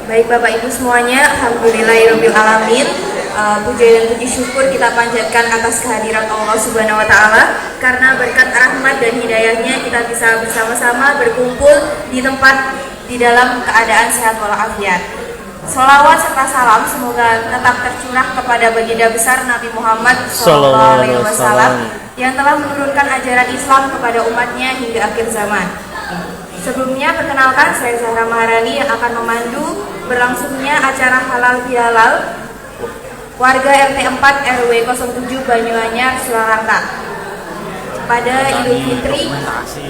Baik Bapak Ibu semuanya, alhamdulillahirabbil alamin. Puja dan puji syukur kita panjatkan atas kehadiran Allah Subhanahu wa taala, karena berkat rahmat dan hidayahnya kita bisa bersama-sama berkumpul di tempat di dalam keadaan sehat walafiat. Sholawat serta salam semoga tetap tercurah kepada baginda besar Nabi Muhammad SAW yang telah menurunkan ajaran Islam kepada umatnya hingga akhir zaman. Sebelumnya perkenalkan, saya Zahra Maharani yang akan memandu berlangsungnya acara halal bihalal warga RT 4 RW 07 Banyuanyar, Surakarta pada Idul Fitri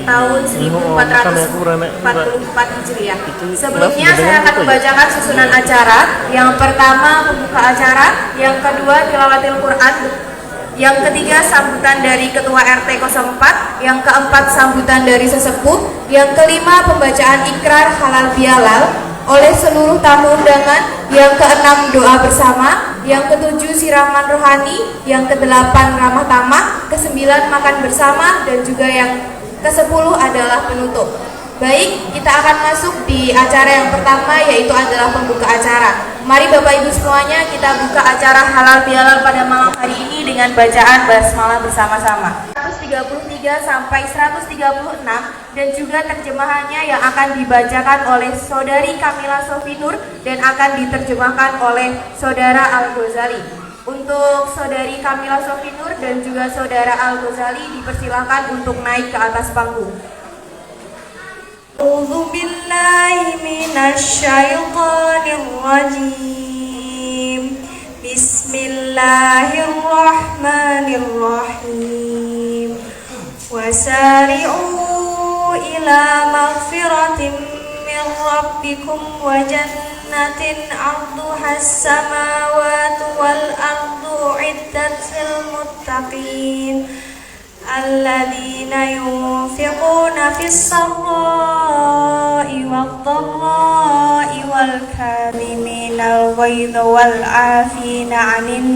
tahun 1444 Hijriah. Sebelumnya saya akan membacakan susunan acara. Yang pertama pembuka acara, yang kedua tilawatil Quran, yang ketiga sambutan dari Ketua RT 04, yang keempat sambutan dari sesepuh, yang kelima pembacaan ikrar halal bihalal oleh seluruh tamu undangan, yang keenam doa bersama, yang ketujuh siraman rohani, yang kedelapan ramah tamah, kesembilan makan bersama, dan juga yang kesepuluh adalah penutup. Baik, kita akan masuk di acara yang pertama, yaitu adalah pembuka acara. Mari Bapak Ibu semuanya kita buka acara halal bihalal pada malam hari ini dengan bacaan basmalah bersama-sama. 133 sampai 136 dan juga terjemahannya yang akan dibacakan oleh Saudari Kamila Sofinur dan akan diterjemahkan oleh Saudara Al-Ghazali. Untuk Saudari Kamila Sofinur dan juga Saudara Al-Ghazali dipersilakan untuk naik ke atas panggung. A'udzu billahi minasy syaithanir rajim. Bismillahirrahmanirrahim. Wasari'u ila maghfiratin min rabbikum wa jannatin 'arduhas samawati wal ardu 'iddat lil muttaqin. Alladzina yunfiquna fis sarra'i wad-dharra'i wal kadhiminal ghaidha wal 'afina 'anil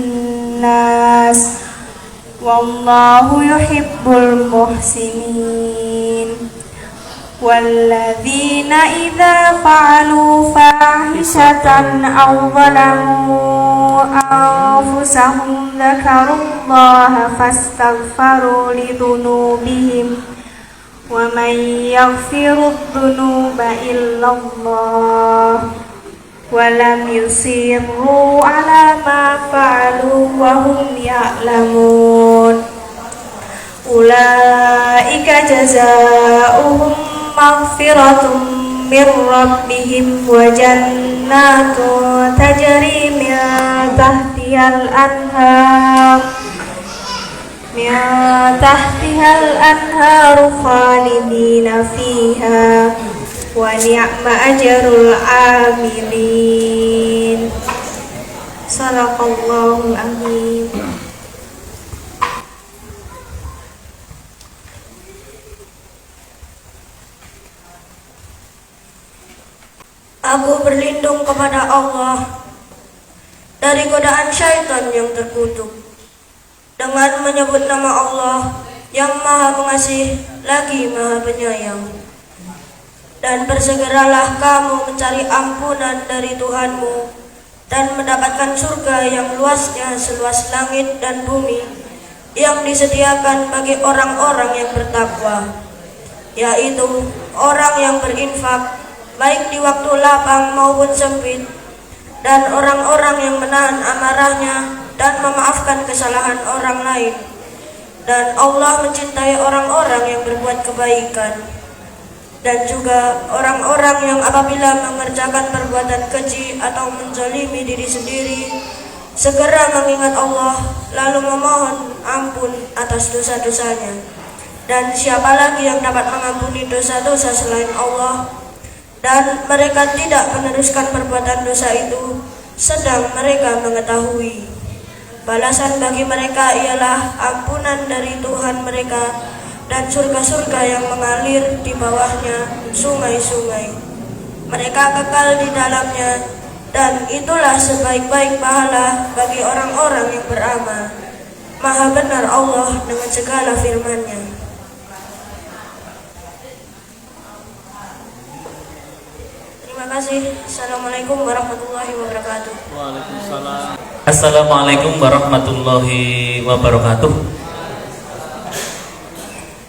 nas wallahu yuhibbul muhsinin. Walladzina idza fa'alu fahishatan aw zalamu anfusahum dzakarullaha fastaghfaru lidzunubihim wa man yaghfirudz dzunuba illallah wa lam yusirru ala ma fa'alu wa hum ya'lamun. Ulaika jazaohum maghfiratum min rabbihim wa jannatun tajri min tahtihal anhar khalidina fiha wa ni'ma ajrul amilin. Shadaqallahul azim. Aku berlindung kepada Allah dari godaan syaitan yang terkutuk dengan menyebut nama Allah yang Maha Pengasih lagi Maha Penyayang. Dan bersegeralah kamu mencari ampunan dari Tuhanmu dan mendapatkan surga yang luasnya seluas langit dan bumi, yang disediakan bagi orang-orang yang bertakwa, yaitu orang yang berinfak baik di waktu lapang maupun sempit, dan orang-orang yang menahan amarahnya dan memaafkan kesalahan orang lain. Dan Allah mencintai orang-orang yang berbuat kebaikan, dan juga orang-orang yang apabila mengerjakan perbuatan keji atau menzalimi diri sendiri, segera mengingat Allah lalu memohon ampun atas dosa-dosanya. Dan siapa lagi yang dapat mengampuni dosa-dosa selain Allah? Dan mereka tidak meneruskan perbuatan dosa itu sedang mereka mengetahui. Balasan bagi mereka ialah ampunan dari Tuhan mereka dan surga-surga yang mengalir di bawahnya sungai-sungai. Mereka kekal di dalamnya, dan itulah sebaik-baik pahala bagi orang-orang yang beramal. Maha benar Allah dengan segala firman-Nya. Terima kasih. Assalamualaikum warahmatullahi wabarakatuh. Waalaikumsalam. Assalamualaikum warahmatullahi wabarakatuh.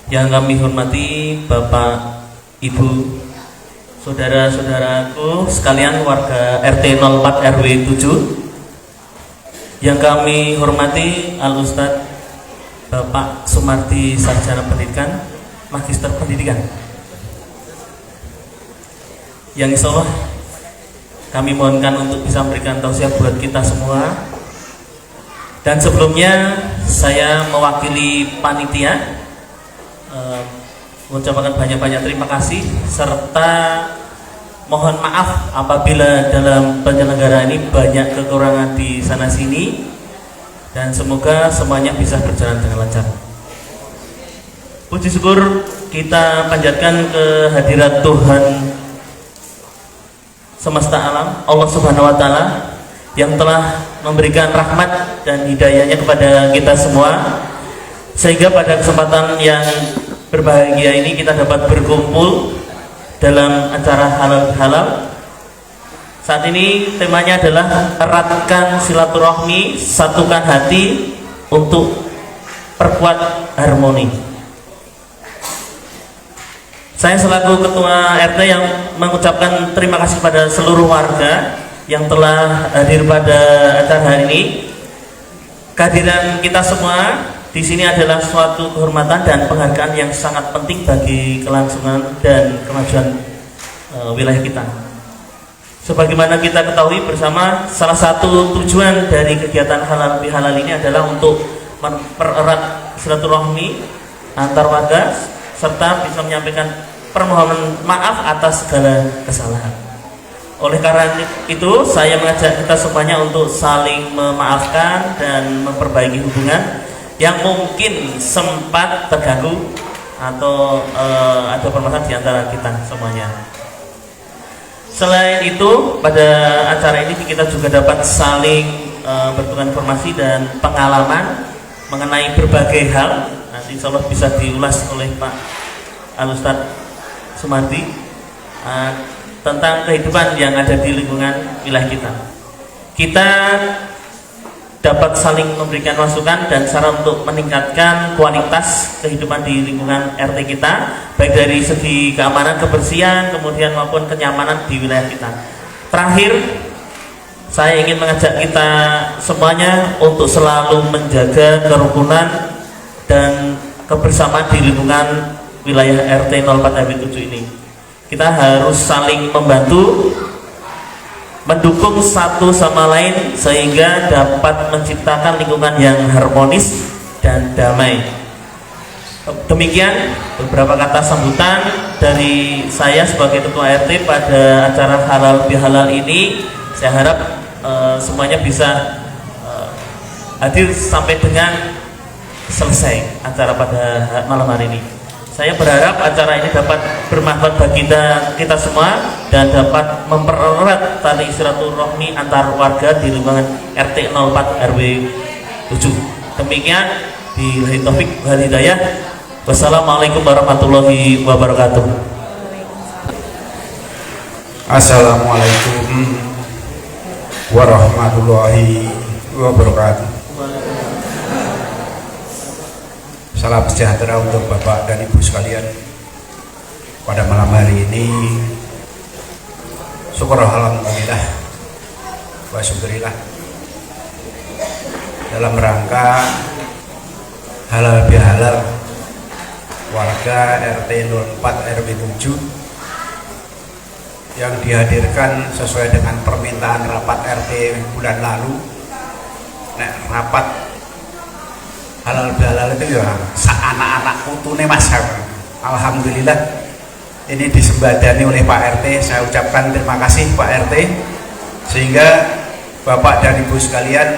Yang kami hormati Bapak, Ibu, saudara-saudaraku sekalian warga RT 04 RW 7. Yang kami hormati Al Ustadz Bapak Sumardi, Sarjana Pendidikan, Magister Pendidikan, yang insya Allah kami mohonkan untuk bisa memberikan tausiah buat kita semua. Dan sebelumnya saya mewakili panitia mengucapkan banyak-banyak terima kasih serta mohon maaf apabila dalam penyelenggaraan ini banyak kekurangan di sana sini, dan semoga semuanya bisa berjalan dengan lancar. Puji syukur kita panjatkan kehadirat Tuhan semesta alam, Allah Subhanahu wa Ta'ala, yang telah memberikan rahmat dan hidayahnya kepada kita semua, sehingga pada kesempatan yang berbahagia ini kita dapat berkumpul dalam acara halal. Saat ini temanya adalah eratkan silaturahmi, satukan hati untuk perkuat harmoni. Saya selaku Ketua RT yang mengucapkan terima kasih pada seluruh warga yang telah hadir pada acara hari ini. Kehadiran kita semua di sini adalah suatu kehormatan dan penghargaan yang sangat penting bagi kelangsungan dan kemajuan wilayah kita. Sebagaimana kita ketahui bersama, salah satu tujuan dari kegiatan halal bihalal ini adalah untuk mempererat silaturahmi antar warga serta bisa menyampaikan permohonan maaf atas segala kesalahan. Oleh karena itu, saya mengajak kita semuanya untuk saling memaafkan dan memperbaiki hubungan yang mungkin sempat terganggu atau ada permasalahan di antara kita semuanya. Selain itu, pada acara ini kita juga dapat saling bertukar informasi dan pengalaman mengenai berbagai hal. Nanti insya Allah bisa diulas oleh Pak Al Ustadz Sumardi tentang kehidupan yang ada di lingkungan wilayah kita. Kita dapat saling memberikan masukan dan saran untuk meningkatkan kualitas kehidupan di lingkungan RT kita, baik dari segi keamanan, kebersihan, kemudian maupun kenyamanan di wilayah kita. Terakhir, saya ingin mengajak kita semuanya untuk selalu menjaga kerukunan dan kebersamaan di lingkungan wilayah RT 04 RW 7 ini. Kita harus saling membantu, mendukung satu sama lain sehingga dapat menciptakan lingkungan yang harmonis dan damai. Demikian beberapa kata sambutan dari saya sebagai Ketua RT pada acara halal bihalal ini. Saya harap semuanya bisa hadir sampai dengan selesai acara pada malam hari ini. Saya berharap acara ini dapat bermanfaat bagi kita semua dan dapat mempererat tali silaturahmi antar warga di lingkungan RT 04 RW 7. Demikian, billahi taufik wal hidayah. Wassalamualaikum warahmatullahi wabarakatuh. Assalamualaikum warahmatullahi wabarakatuh. Salam sejahtera untuk Bapak dan Ibu sekalian. Pada malam hari ini, syukur alhamdulillah wa syukurillah, dalam rangka halal bihalal warga RT 04 RW 7 yang dihadirkan sesuai dengan permintaan rapat RT bulan lalu. Rapat halal bihalal itu ya anak-anak putune mas. Alhamdulillah ini disembadani oleh Pak RT. Saya ucapkan terima kasih Pak RT, sehingga Bapak dan Ibu sekalian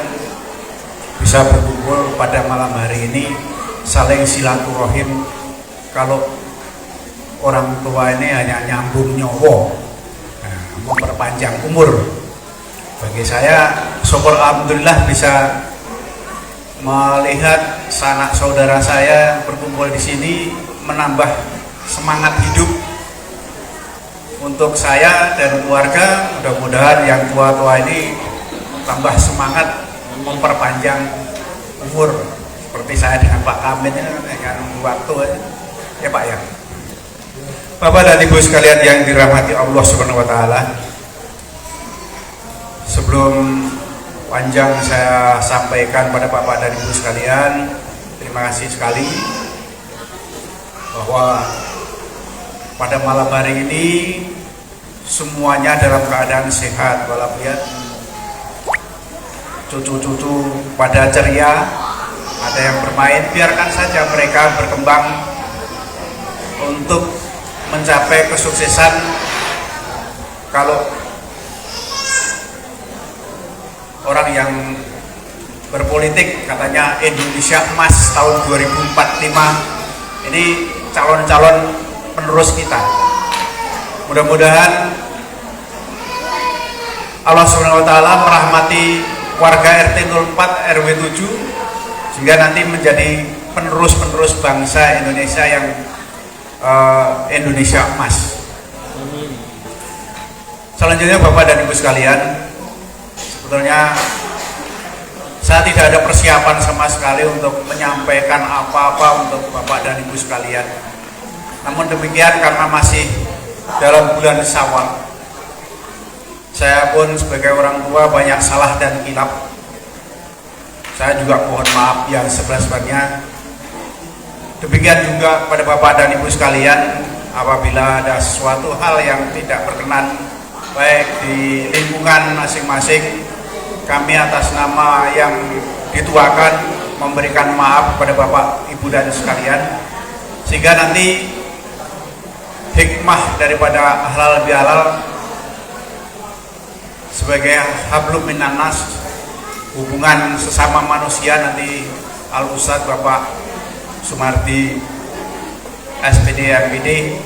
bisa berkumpul pada malam hari ini, saling silaturahim. Kalau orang tua ini hanya nyambung nyawa, memperpanjang umur. Bagi saya syukur alhamdulillah bisa melihat sanak saudara saya berkumpul di sini, menambah semangat hidup. untuk saya dan keluarga, mudah-mudahan yang tua-tua ini tambah semangat memperpanjang umur seperti saya dengan Pak Kamil ini kan waktu ya Pak ya. Bapak dan Ibu sekalian yang dirahmati Allah Subhanahu wa taala. Sebelum panjang saya sampaikan pada Bapak dan Ibu sekalian, terima kasih sekali bahwa pada malam hari ini semuanya dalam keadaan sehat walafiat. Cucu-cucu pada ceria, ada yang bermain, biarkan saja mereka berkembang untuk mencapai kesuksesan. Kalau orang yang berpolitik katanya Indonesia emas tahun 2045, ini calon-calon penerus kita. Mudah-mudahan Allah Subhanahu wa taala merahmati warga RT 04 RW 7 sehingga nanti menjadi penerus-penerus bangsa Indonesia yang Indonesia emas. Selanjutnya Bapak dan Ibu sekalian, sebetulnya saya tidak ada persiapan sama sekali untuk menyampaikan apa-apa untuk Bapak dan Ibu sekalian. Namun demikian, karena masih dalam bulan Syawal, saya pun sebagai orang tua banyak salah dan kilap. Saya juga mohon maaf yang sebesar-besarnya. Demikian juga pada Bapak dan Ibu sekalian, apabila ada suatu hal yang tidak berkenan baik di lingkungan masing-masing, kami atas nama yang dituakan memberikan maaf kepada Bapak, Ibu dan sekalian, sehingga nanti hikmah daripada halal bihalal sebagai hablum minan nas, hubungan sesama manusia, nanti Al-Ustadz Bapak Sumardi SPD MPD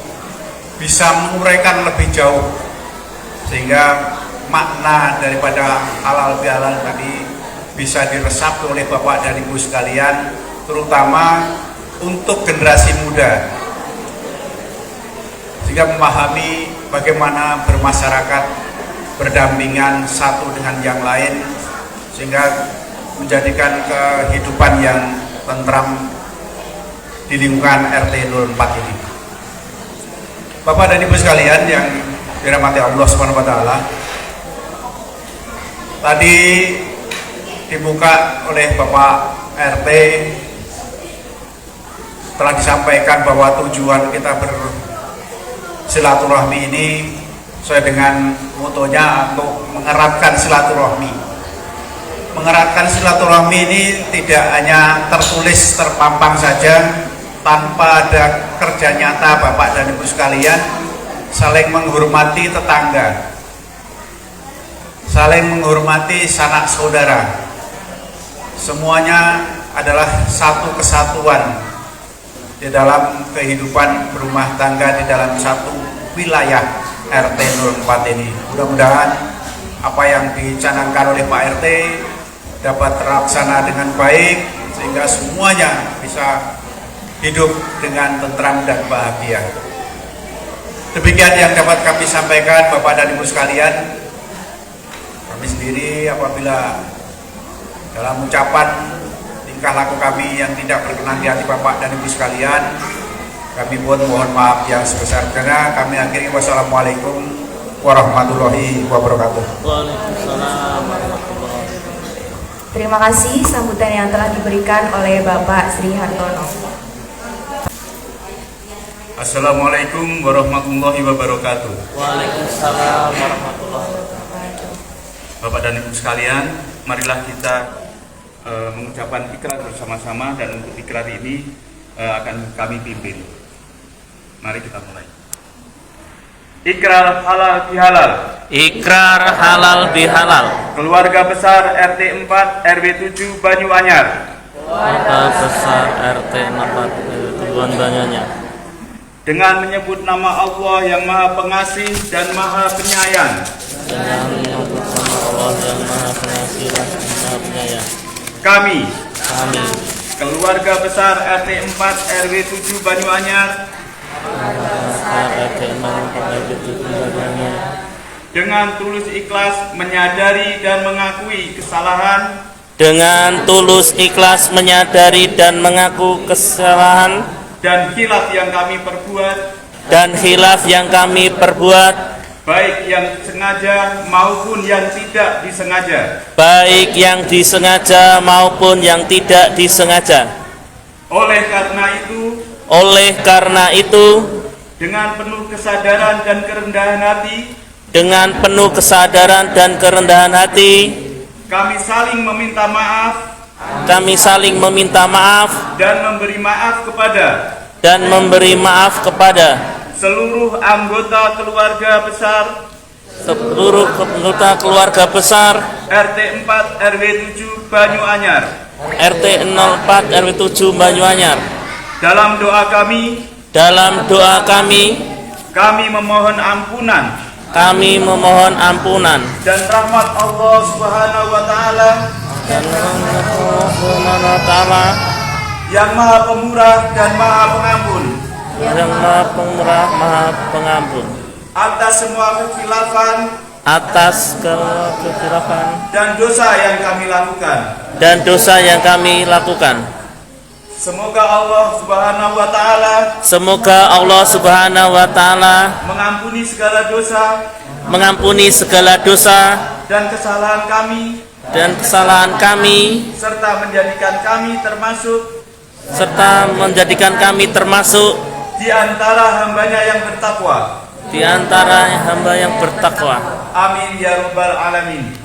bisa menguraikan lebih jauh sehingga makna daripada halal bihalal tadi bisa diresap oleh Bapak dan Ibu sekalian, terutama untuk generasi muda, sehingga memahami bagaimana bermasyarakat berdampingan satu dengan yang lain, sehingga menjadikan kehidupan yang tentram di lingkungan RT 04 ini. Bapak dan Ibu sekalian yang dirahmati Allah Subhanahu wa taala, tadi dibuka oleh Bapak RT, telah disampaikan bahwa tujuan kita bersilaturahmi ini sesuai dengan motonya untuk mengeratkan silaturahmi. Mengeratkan silaturahmi ini tidak hanya tertulis terpampang saja tanpa ada kerja nyata. Bapak dan Ibu sekalian, saling menghormati tetangga, saling menghormati sanak saudara, semuanya adalah satu kesatuan di dalam kehidupan berumah tangga di dalam satu wilayah RT 04 ini. Mudah-mudahan apa yang dicanangkan oleh Pak RT dapat terlaksana dengan baik sehingga semuanya bisa hidup dengan tentram dan bahagia. Demikian yang dapat kami sampaikan Bapak dan Ibu sekalian. Kami sendiri apabila dalam ucapan tingkah laku kami yang tidak berkenan di hati Bapak dan Ibu sekalian, kami pun mohon maaf yang sebesar-besarnya. Kami akhiri, wassalamualaikum warahmatullahi wabarakatuh. Waalaikumsalam warahmatullahi wabarakatuh. Terima kasih sambutan yang telah diberikan oleh Bapak Sri Hartono. Assalamualaikum warahmatullahi wabarakatuh. Waalaikumsalam warahmatullahi wabarakatuh. Bapak dan Ibu sekalian, marilah kita mengucapkan ikrar bersama-sama, dan untuk ikrar ini akan kami pimpin. Mari kita mulai. Ikrar halal bihalal. Ikrar halal bihalal. Keluarga besar RT 4 RW 7 Banyuanyar. Keluarga besar RT 4 Banyuanyar. Dengan menyebut nama Allah yang Maha Pengasih dan Maha Penyayang. Dengan menyebut nama Allah yang Maha Pengasih dan Maha Penyayang. Kami Kami keluarga besar RT 4 RW 7 Banyuanyar dengan tulus ikhlas menyadari dan mengakui kesalahan dengan tulus ikhlas menyadari dan mengaku kesalahan dan khilaf yang kami perbuat, baik yang sengaja maupun yang tidak disengaja. baik yang disengaja maupun yang tidak disengaja. Oleh karena itu, dengan penuh kesadaran dan kerendahan hati, kami saling meminta maaf dan memberi maaf kepada seluruh anggota keluarga besar RT 4 RW 7 Banyuanyar. Dalam doa kami memohon ampunan dan rahmat Allah Subhanahu wa taala yang Maha Pemurah dan Maha Pengampun atas semua kekhilafan dan dosa yang kami lakukan. Semoga Allah Subhanahu wa taala mengampuni segala dosa dan kesalahan kami serta menjadikan kami termasuk di antara hamba yang bertakwa. Amin ya rabbal alamin.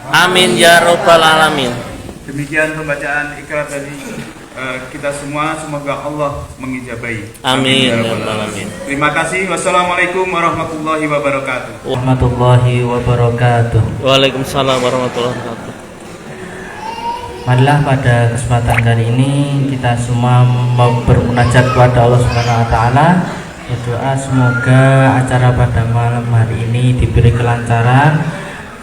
Demikian pembacaan ikrar dari kita semua, semoga Allah mengijabahi. Amin ya rabbal alamin. Terima kasih. Wassalamualaikum warahmatullahi wabarakatuh. Waalaikumsalam warahmatullahi wabarakatuh. Marilah pada kesempatan kali ini kita semua mau bermunajat kepada Allah Subhanahu wa taala, berdoa semoga acara pada malam hari ini diberi kelancaran,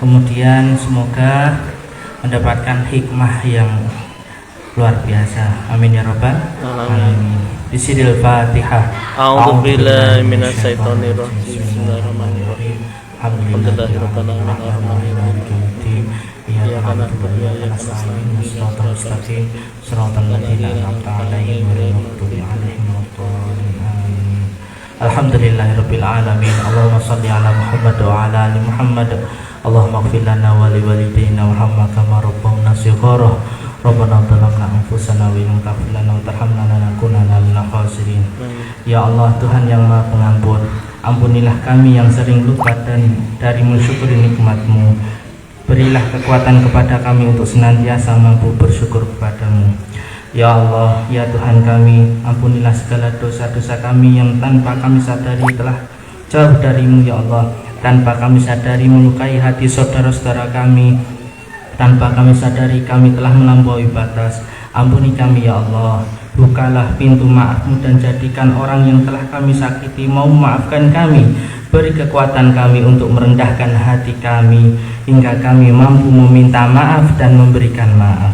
kemudian semoga mendapatkan hikmah yang luar biasa. Amin ya rabbal alamin. Bismillahirrahmanirrahim. A'udzubillahi minasyaitonirrajim. Bismillahirrahmanirrahim. Alhamdulillahirabbil alamin. Iyyaka na'budu wa iyyaka nasta'in. Shiratal mustaqim. Shiratal ladzina an'amta 'alaihim ghairil maghdubi 'alaihim waladdallin. Alhamdulillahirabbil alamin. Allahumma shalli 'ala Muhammad wa 'ala ali Muhammad. Allahumma ighfir lana wa liwalidayna warhamna kama rabbawna shighara. Rabbana zalamna anfusana wa illam taghfir lana wa tarhamna lanakunanna minal khasirin. Ya Allah, Tuhan yang Maha Pengampun, ampunilah kami yang sering lupa dan dari mensyukuri nikmat-Mu. Berilah kekuatan kepada kami untuk senantiasa mampu bersyukur kepadamu. Ya Allah, ya Tuhan kami, ampunilah segala dosa-dosa kami yang tanpa kami sadari telah jauh darimu ya Allah, tanpa kami sadari melukai hati saudara-saudara kami, tanpa kami sadari kami telah melampaui batas. Ampuni kami ya Allah, bukalah pintu maaf-Mu dan jadikan orang yang telah kami sakiti mau memaafkan kami. Beri kekuatan kami untuk merendahkan hati kami hingga kami mampu meminta maaf dan memberikan maaf.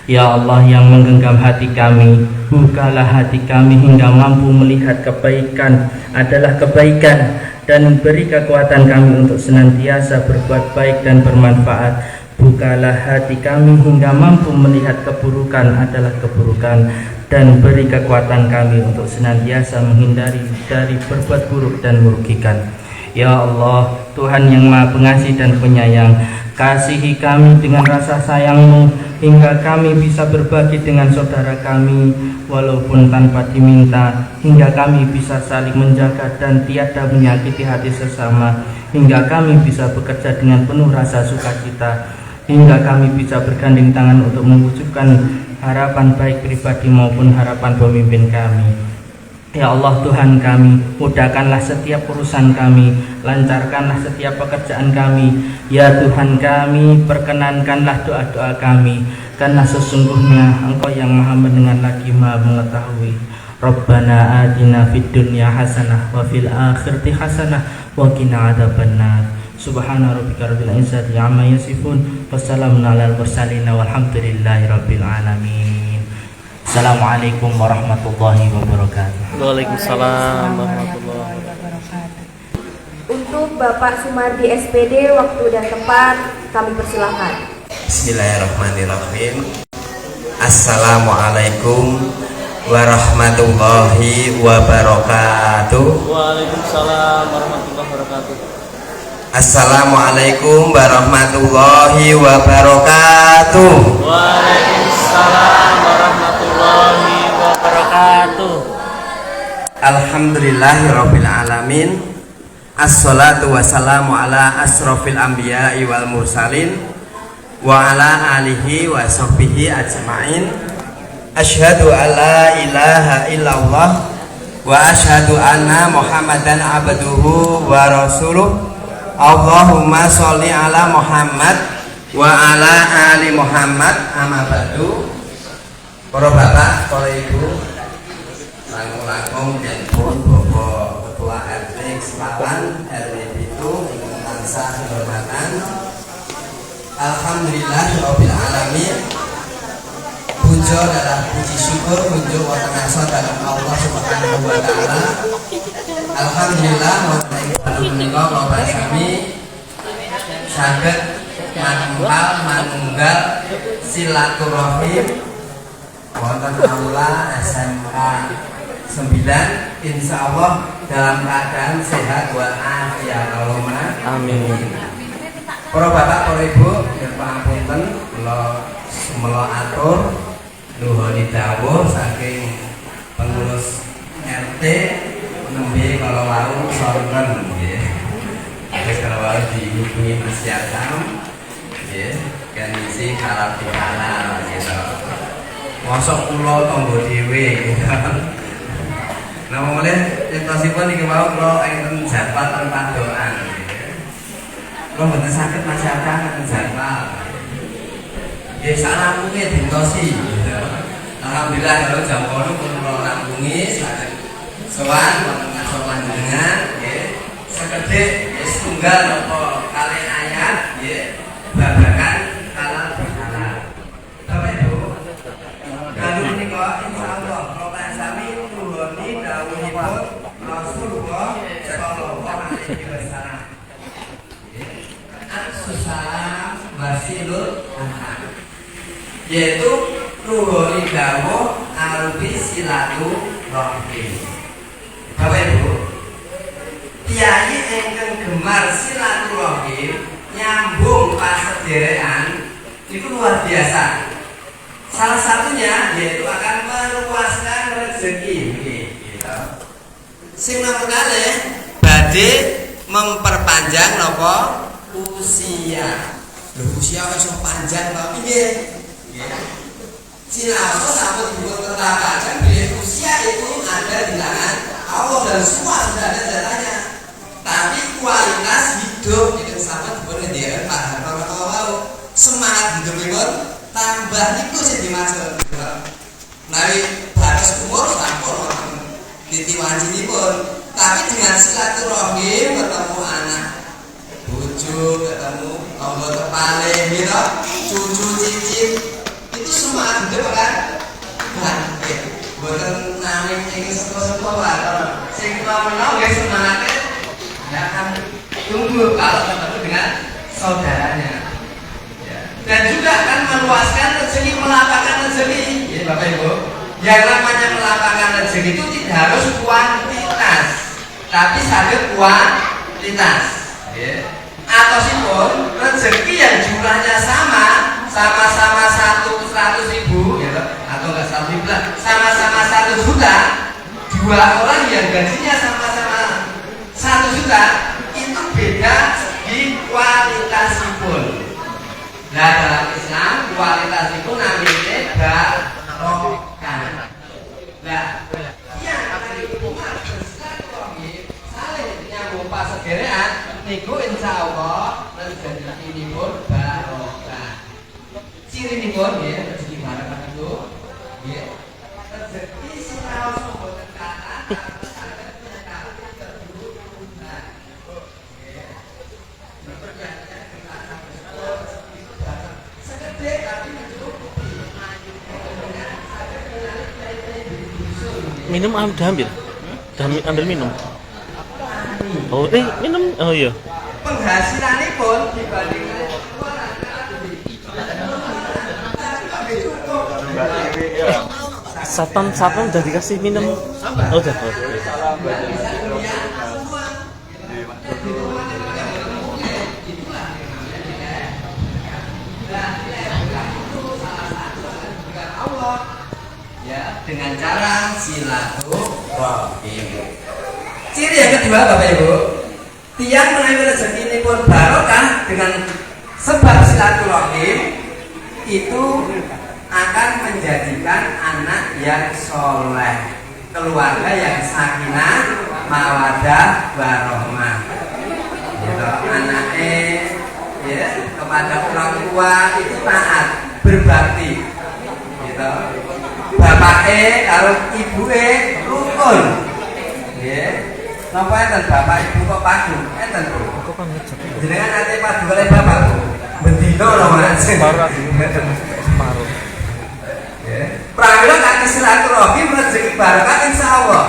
Ya Allah yang menggenggam hati kami, bukalah hati kami hingga mampu melihat kebaikan adalah kebaikan dan beri kekuatan kami untuk senantiasa berbuat baik dan bermanfaat. Bukalah hati kami hingga mampu melihat keburukan adalah keburukan dan beri kekuatan kami untuk senantiasa menghindari dari berbuat buruk dan merugikan. Ya Allah, Tuhan yang Maha Pengasih dan Penyayang, kasihi kami dengan rasa sayang-Mu hingga kami bisa berbagi dengan saudara kami walaupun tanpa diminta, hingga kami bisa saling menjaga dan tiada menyakiti hati sesama, hingga kami bisa bekerja dengan penuh rasa sukacita, hingga kami bisa bergandeng tangan untuk mewujudkan harapan baik pribadi maupun harapan pemimpin kami. Ya Allah Tuhan kami, mudahkanlah setiap urusan kami, lancarkanlah setiap pekerjaan kami. Ya Tuhan kami, perkenankanlah doa-doa kami, karena sesungguhnya Engkau yang Maha mendengar lagi Maha mengetahui. Rabbana atina fid dunya hasanah wa fil akhirati hasanah wa qina adzabannar. Subhana rabbika rabbil izzati amma yasifun, wassalamun alal mursalin walhamdulillahi rabbil alamin. Assalamualaikum warahmatullahi wabarakatuh. Waalaikumsalam warahmatullahi wabarakatuh. Bapak Sumardi SPD, waktu dan tempat kami persilahkan. Bismillahirrahmanirrahim. Assalamualaikum warahmatullahi wabarakatuh. Waalaikumsalam warahmatullahi wabarakatuh. Assalamualaikum warahmatullahi wabarakatuh. Waalaikumsalam warahmatullahi wabarakatuh. Alhamdulillahirabbil alamin. Assalatu wassalamu ala asrofil anbiya'i wal mursalin wa ala alihi wa sahbihi ajma'in. Asyhadu an la ilaha illallah wa asyhadu anna Muhammadan abduhu wa rasuluh. Allahumma sholli ala Muhammad wa ala ali Muhammad. Amma ba'du. Para bapak, para ibu, langkung-langkung dan pun Bapak Ketua RT Selatan RW itu dengan tansah kehormatan. Alhamdulillahirabbil alamin. Puja adalah puji syukur kunjuk wonten ngarsa dalam Allah Subhanahu wa taala. Alhamdulillah wonten menika kula sami saged manunggal silaturahim wonten aula SMK 9, insyaallah dalam keadaan sehat walafiat. Allahumma Amin. Para bapak, para ibu, pangapunten kula atur nuhun dawuh saking pengurus RT nembe kalau wau sonten nggih. Wis kalau wau dihubungi Mas Yatam nggih, kan isi halal bihalal gitu. Mosok kula tangga dhewe gitu. Nah, mulai entosipun iki wau kula enten jadwal ten padokan. Kula mboten saged Mas Yatam jadwal. Ya salah mungkin dintosi. Alhamdulillah kalau jam 8 kula rampungi saged sowan wonten ngarsa panjenengan nggih. Sekedhik wis tunggal napa kalih ayat nggih babagan halal bihalal. Bapak Ibu, kalau menika insyaallah kula sami nuhuni dawuhipun Rasulullah sallallahu alaihi wasallam. As-salam wasilul arham. Yaitu nuhuni dawuh arupi silaturahim. Bapak Ibu, kiai ingkang gemar silaturahim nyambung pasederekan itu luar biasa. Salah satunya yaitu akan meluaskan rezeki gitu. Sing nomor kalih badhe memperpanjang napa usia. Lho usia wis panjang kok piye? Sinau sama dibuat tertapkan bila usia itu ada di tangan Allah dan semua sudah ada datanya. Tapi kualitas hidup itu sama dibuat dia Pak Harto mau semangat hidup itu tambah niku sih dimaksud. Nawi batas umur sampun titi wajib pun. Tapi dengan silaturahim ketemu anak, bojo ketemu tangga tepale gitu, cucu cicit itu semua hidup kan bangkit buatan nangis ingin sekolah lah sing tua menau ya semangatnya ya akan tunggu kalau ketemu dengan saudaranya ya. Dan juga akan meluaskan rezeki, melapangkan rezeki ya Bapak Ibu. Yang namanya melapangkan rezeki itu tidak harus kuantitas tapi saged kualitas ya. Atau sipun rezeki yang jumlahnya sama-sama 100.000 ya, atau enggak 100.000 sama-sama 1 juta, dua orang yang gajinya sama-sama 1 juta itu beda di kualitasipun. Nah dalam Islam kualitasipun namanya barokah. Nah yang akan dihubungkan bersilaturahmi saling nyambung pasederekan niku insyaallah rezeki ini pun barokah. Ciri ini pun ya rezeki barokah itu ya rezeki sinau boten kathah Minum udah ambil? Udah ambil minum? Oh, minum. Oh iya. Penghasilannya pun dibanding Satpam udah dikasih minum. Oh, udah. ya dengan cara silaturahim. Ciri yang kedua Bapak Ibu, tiang mengambil rezeki ini pun barokah dengan sebab silaturahim itu akan menjadikan anak yang soleh, keluarga yang sakinah, mawadah, warahmah. Gitu. Anaknya ya, kepada orang tua itu taat, berbakti. Gitu. Bapaknya kalau ibunya rukun. Ya. Napa enten bapak ibu kok padu? Enten Bu. Jenengan ate padu oleh bapak Bu. Bendino lho Mas. Separuh. Pramila kaki silaturahim rezeki barokah insyaallah.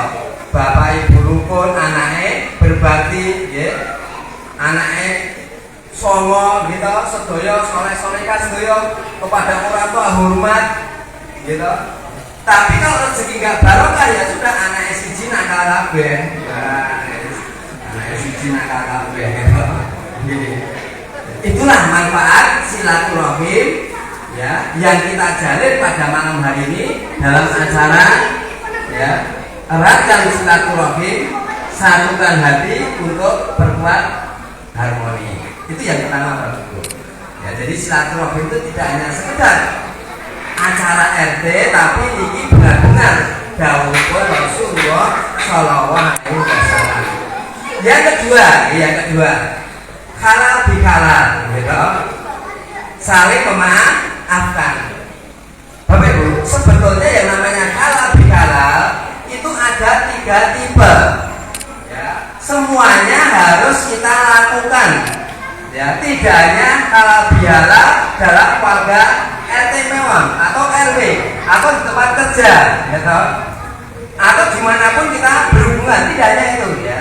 Bapak ibu rukun, anaknya berbakti, ya. Anaknya songo gitu, sedaya soleh-solehah sedaya kepada orang tua hormat gitu. Tapi kalau rezeki nggak barokah ya sudah anaknya siji nakal kabeh. Anaknya siji nakal kabeh gitu. Itulah manfaat silaturahim ya yang kita jalin pada malam hari ini dalam acara ya eratkan silaturahim, satukan hati untuk berbuat harmoni. Itu yang pertama Bapak Ibu. Ya, jadi silaturahim itu tidak hanya sekedar acara RT, tapi ini benar-benar dawuh Rasulullah Shallallahu Alaihi Wasallam. Yang kedua, halal bihalal, gitu. Saling memaafkan. Bapak Ibu, sebetulnya yang namanya halal bihalal itu ada 3 tipe. Ya, semuanya harus kita lakukan. Ya, tidak hanya halal bihalal dalam keluarga RT mewah atau RW atau di tempat kerja, gitu. Atau dimanapun kita berhubungan, tidak hanya itu ya.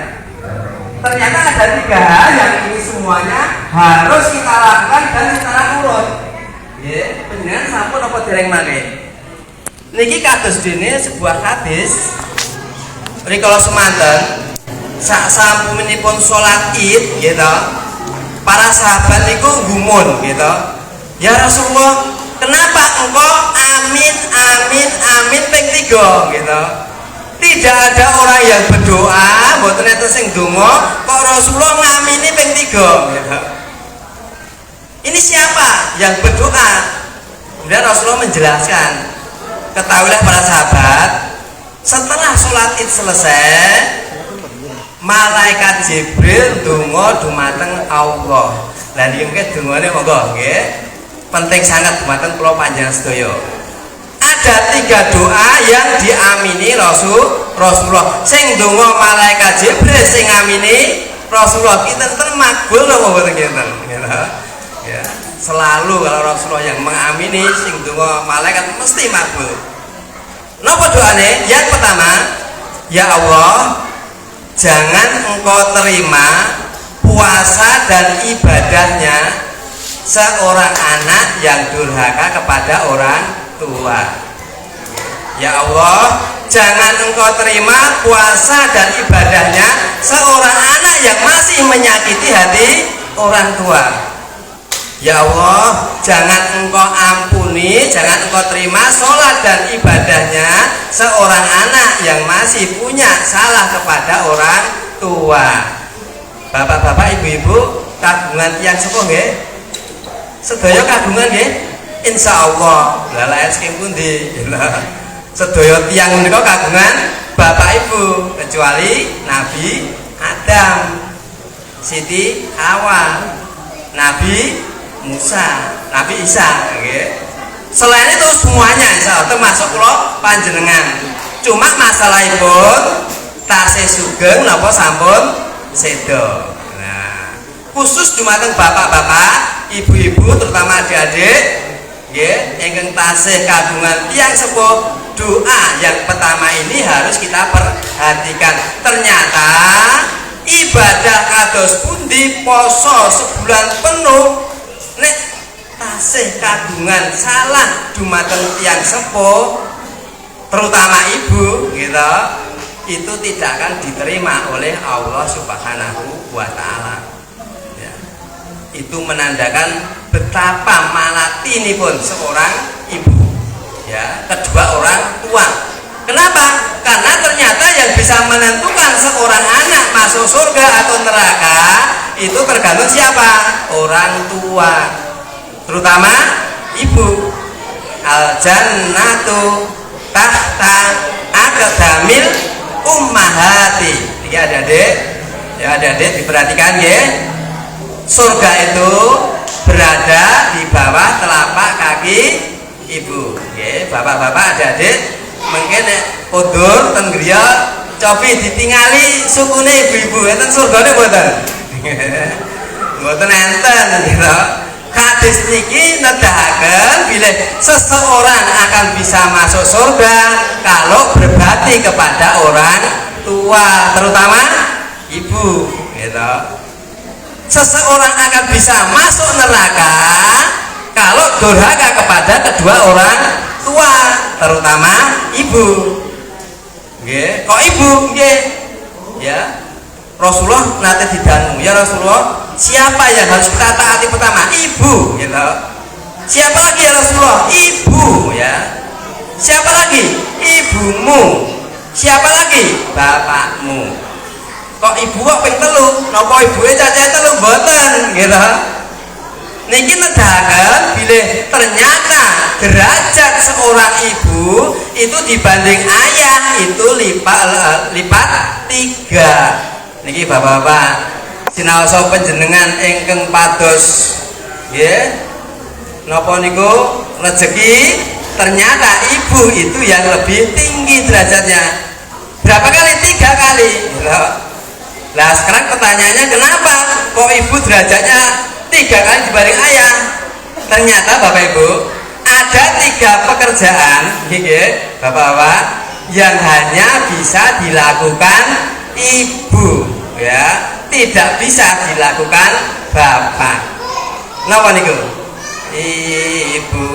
Ternyata ada 3 hal yang ini semuanya harus kita lakukan dan secara urut. Ya, penjenengan sampun apa dereng malih. Niki kados dene sebuah hadis rikala semanten sak sampunipun salat Id gitu. Para sahabat niku gumun gitu. Ya Rasulullah, kenapa engkau amin amin amin ping 3 gitu. Tidak ada orang yang berdoa mboten enten sing donga kok Rasulullah ngamini ping 3 gitu. Ini siapa yang berdoa? Kemudian Rasulullah menjelaskan, ketahuilah para sahabat, setelah sholat Id selesai, malaikat Jibril donga dumateng Allah. Lah niki mengke dongane monggo nggih. Penting sangat dumateng kula panjenengan sedaya. Ada 3 doa yang diamini Rasulullah. Sing donga malaikat Jibril, sing ngamini Rasulullah. Kinten makbul napa mboten kinten? Ya, selalu kalau Rasulullah yang mengamini sing donga malaikat mesti makbul. Napa doane? Yang pertama, ya Allah, jangan engkau terima puasa dan ibadahnya seorang anak yang durhaka kepada orang tua. Ya Allah, jangan engkau terima puasa dan ibadahnya seorang anak yang masih menyakiti hati orang tua. Ya Allah, jangan engkau ampuni, jangan engkau terima sholat dan ibadahnya seorang anak yang masih punya salah kepada orang tua. Bapak-bapak, ibu-ibu, kagungan tiang sepuh nggih? Sedaya kagungan nggih? Insyaallah. Lah lae saking pundi? Sedaya tiang menika kagungan bapak ibu kecuali Nabi Adam, Siti Hawa, Nabi Musa, Nabi Isa, okay. Selain itu semuanya insyaallah termasuk kula panjenengan. Cuma masalahipun tasih sugeng napa sampun sedo. Nah, khusus dumateng bapak-bapak, ibu-ibu terutama adik-adik, nggih, ingkang tasih kagungan tiyang sepuh, doa yang pertama ini harus kita perhatikan. Ternyata ibadah kados pundi poso sebulan penuh nek tasih kagungan salah dumateng tiyang sepuh terutama ibu gitu, itu tidak akan diterima oleh Allah Subhanahu wa Ta'ala ya. Itu menandakan betapa malatinipun seorang ibu ya, kedua orang tua. Kenapa? Karena ternyata yang bisa menentukan seorang anak masuk surga atau neraka itu tergantung siapa? Orang tua, terutama ibu. Al jannatu tahta aqdamil ummahati. Ya adik-adik, ya adik-adik diperhatikan ya. Surga itu berada di bawah telapak kaki ibu. Ya, bapak-bapak adik-adik mungkin kodur ten griya cobi ditingali sukune ibu-ibu enten surgane mboten. Mboten enten gitu. Hadis niki nedahaken bilih seseorang akan bisa masuk surga kalau berbakti kepada orang tua, terutama ibu gitu. Seseorang akan bisa masuk neraka kalau durhaka kepada kedua orang tua, terutama ibu. Nggih, kok ibu nggih? Ya. Rasulullah nanti didangu, ya Rasulullah, siapa yang harus kita taati pertama? Ibu, gitu. Siapa lagi ya Rasulullah? Ibu, ya. Siapa lagi? Ibumu. Siapa lagi? Bapakmu. Kok ibu kok ping telu? Napa ibuke cacahe telu mboten, gitu. Niki nedahaken bilih ternyata derajat seorang ibu itu dibanding ayah itu lipat 3. Niki bapak-bapak sinaosa panjenengan ingkang pados nggih napa niku rezeki, ternyata ibu itu yang lebih tinggi derajatnya. Berapa kali? 3 kali. Nah sekarang pertanyaannya, kenapa kok ibu derajatnya 3 kali dibanding ayah? Ternyata bapak ibu ada 3 pekerjaan nggih bapak-bapak yang hanya bisa dilakukan ibu ya, tidak bisa dilakukan bapak. Napa niku? Ibu,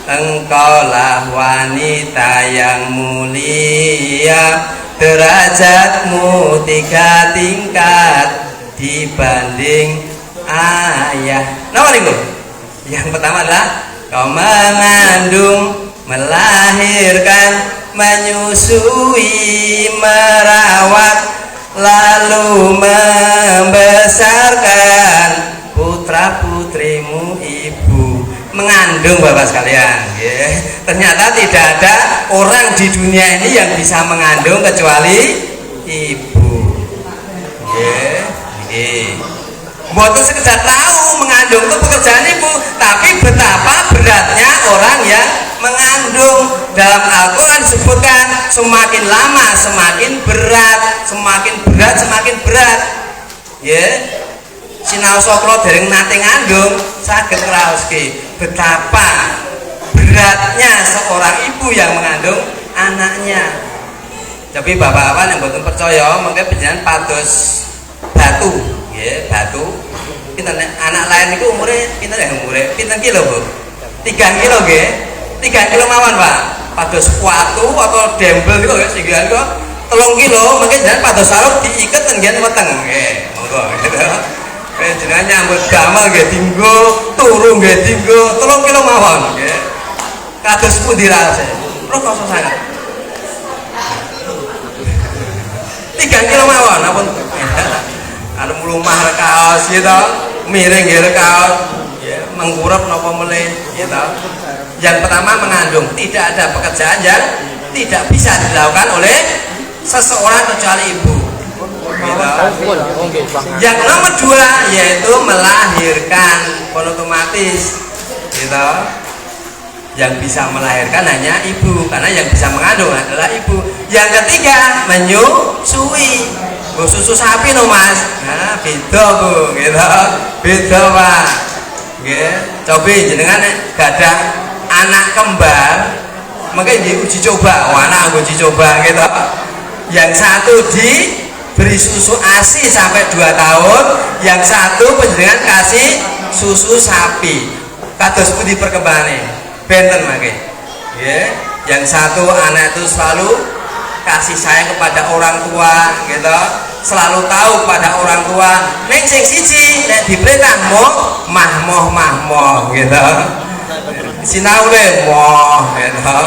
engkaulah wanita yang mulia, derajatmu 3 tingkat dibanding ayah. Napa niku? Yang pertama adalah kau mengandung, melahirkan, menyusui, merawat, lalu membesarkan putra putrimu ibu. Mengandung bapak sekalian ya. Ternyata tidak ada orang di dunia ini yang bisa mengandung kecuali ibu ya. Bukan sekedar tahu mengandung itu pekerjaan ibu, tapi betapa beratnya orang yang mengandung. Dalam Al-Quran disebutkan semakin lama semakin berat, semakin berat semakin berat ya. Sinaosa kula dereng nate ngandung saged ngraoske betapa beratnya seorang ibu yang mengandung anaknya. Tapi bapak-bapak yang mboten percaya mungkin panjenengan pados batu nggih, batu pinten anak lain niku umure pinten ya umure pinten kilo Bu? 3 kilo nggih. 3 kilo mawon Pak. Pados watu atau dembel gitu ya sehingga kok 3 kilo mungkin jangan pados sarung diiket tenggen weteng nggih. Monggo gitu. Jenengan nyambut damel nggih dinggo, turu nggih dinggo 3 kilo mawon nggih. Kados pundi rase? Rasa sangat. 3 kilo mawon ampun. Arep mlumah kaos gitu, miring nggih kaos, ya mengkurep napa meleh gitu. Yang pertama mengandung, tidak ada pekerjaan yang tidak bisa dilakukan oleh seseorang kecuali ibu. Gitu. Yang nomor 2 yaitu melahirkan, otomatis, gitu. Yang bisa melahirkan hanya ibu, karena yang bisa mengandung adalah ibu. Yang ketiga menyusui. Bu susu sapi no Mas, nah beda Bu, gitu. Beda Pak. Nggih, coba jenengan gadah anak kembar, mungkin diuji coba, anak uji coba gitu. Yang satu beri susu ASI sampai 2 tahun, yang satu panjenengan kasih susu sapi. Kados pundi perkembangannya? Benten mangke. Ya, yang satu anak itu selalu kasih sayang kepada orang tua, gitu. Selalu tahu pada orang tua. Nek sing siji nek diperintah mahmoh gitu. Sinau le moh gitu.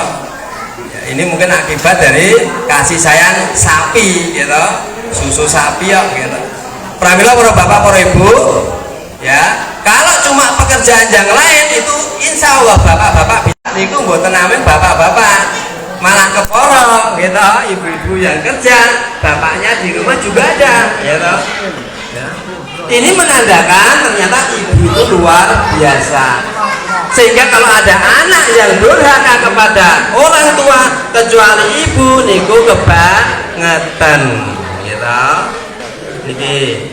Ya, ini mungkin akibat dari kasih sayang sapi gitu. Susu sapi ya gitu. Pramila para bapak para ibu, ya. Kalau cuma pekerjaan yang lain itu insya Allah bapak-bapak bisa niku mboten amin bapak-bapak malah keporong gitu, ibu-ibu yang kerja bapaknya di rumah juga ada gitu. Ya. Ini menandakan ternyata ibu itu luar biasa, sehingga kalau ada anak yang durhaka kepada orang tua kecuali ibu niku kebangetan gitu. Niki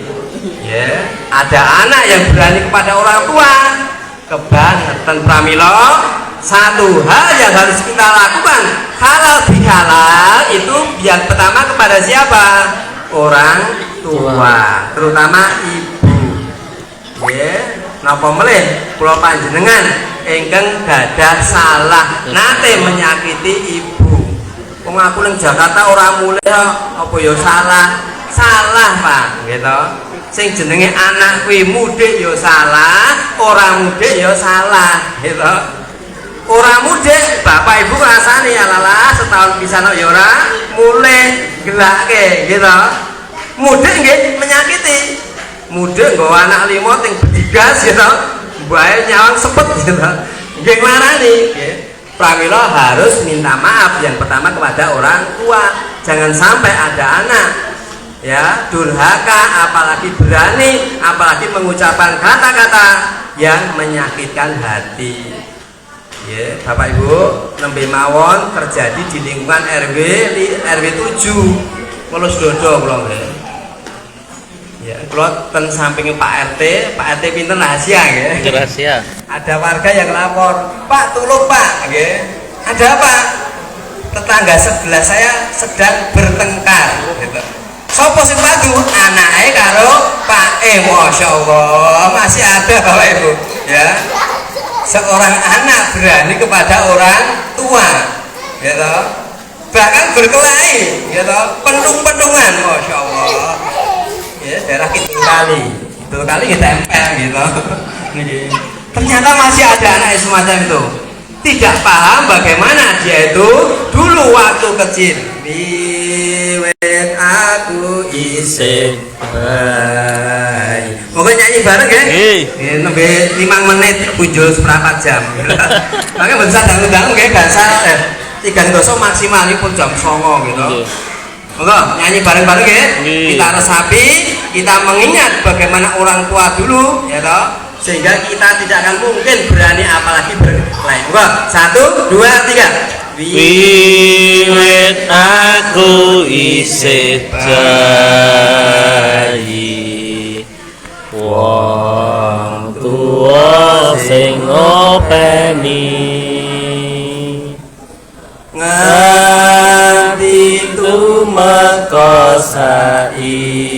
ya, ada anak yang berani kepada orang tua kebangetan pramila. Satu hal yang harus kita lakukan halal bihalal itu yang pertama kepada siapa? Orang tua, terutama ibu. Ya, napa melih kula panjenengan ingkang gadah salah nate menyakiti ibu. Wong aku ning Jakarta ora mulih apa ya salah Pak gitu. Sing jenenge anak kuwi mudik ya salah, ora mudik ya salah gitu. Orang mudik, bapak ibu rasane alalah setahun pisan ya ora mulai gelake gitu. Mudik nggih menyakiti. Mudik nggawa anak 5 ting bedigas gitu. Mbae nyawang sepet gitu. Nggih nglarani nggih. Pramila harus minta maaf yang pertama kepada orang tua. Jangan sampai ada anak ya durhaka, apalagi berani, apalagi mengucapkan kata-kata yang menyakitkan hati. Ya, Bapak Ibu, nembe mawon terjadi di lingkungan RW 7. Kula sedodo kula nggih. Ya, kula ten samping Pak RT pinten rahasia nggih. Rahasia. Ada warga yang lapor, "Pak, tolong Pak." Nggih. Ada apa? Tetangga sebelah saya sedang bertengkar gitu. Sopo sing padu? Anake karo Pak Masya Allah, masih ada Bapak Ibu, ya. Seorang anak berani kepada orang tua, gitu. Bahkan berkelahi, gitu. Pentung-pentungan, Masya Allah. Ya, daerah Kidul Kali ditempel, gitu. Ternyata masih ada anak semacam itu. Tidak paham bagaimana dia itu dulu waktu kecil. Wiwit aku isih bayi. Pokoknya nyanyi bareng ya. Nembe 5 menit punjul seperempat jam. Makanya besar dangu-dangu kayak dasar 3 doso maksimal ini pun jam 09.00 gitu. Oke, nyanyi bareng-bareng ya. Kita resapi, kita mengingat bagaimana orang tua dulu, ya toh. Sehingga kita tidak akan mungkin berani apalagi berkelahi. Oke, 1, 2, 3. Wiwit aku isih bayi, wong tuwa sing ngopeni nganti tumeka saiki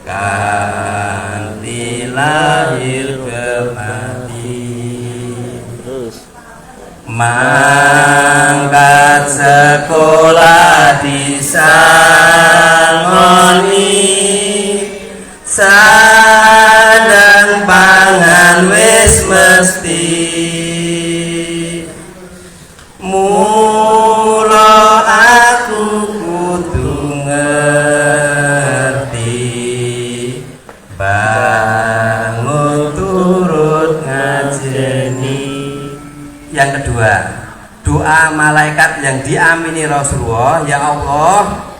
kanthi lahir kemati mangkat sekolah disangoni sandang pangan wis mesti mula aku kudu ngerti bangun turut ngajeni. Yang kedua, doa malaikat yang diamini Rasulullah, ya Allah,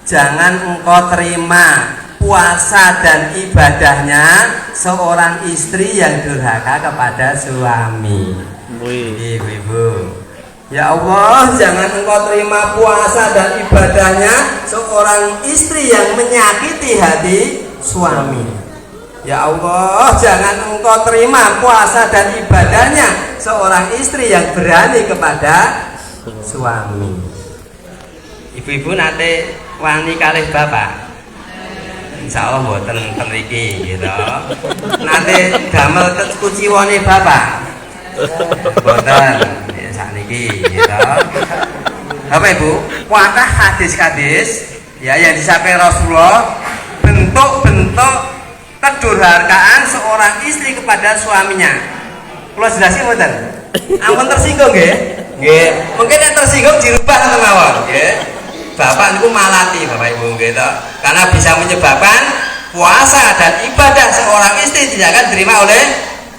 jangan engkau terima puasa dan ibadahnya seorang istri yang durhaka kepada suami. Ibu-ibu, ya Allah, jangan engkau terima puasa dan ibadahnya seorang istri yang menyakiti hati suami. Ya Allah, jangan engkau terima puasa dan ibadahnya seorang istri yang berani kepada suami. ibu-ibu nate wani kalih bapak? Insya Allah mboten ten mriki gitu. Nate damel kuciwane bapak? Mboten ya sakniki gitu. Bapak Ibu, kuatah hadis-hadis ya yang disampaikan Rasulullah bentuk-bentuk kedurhakaan seorang istri kepada suaminya. Kalau jelasin mboten? Ampun tersinggung nggih? Nggih. Mungkin yang tersinggung dirubah atau mawon nggih. Bapak niku malati Bapak Ibu gitu. Karena bisa menyebabkan puasa dan ibadah seorang istri tidak akan diterima oleh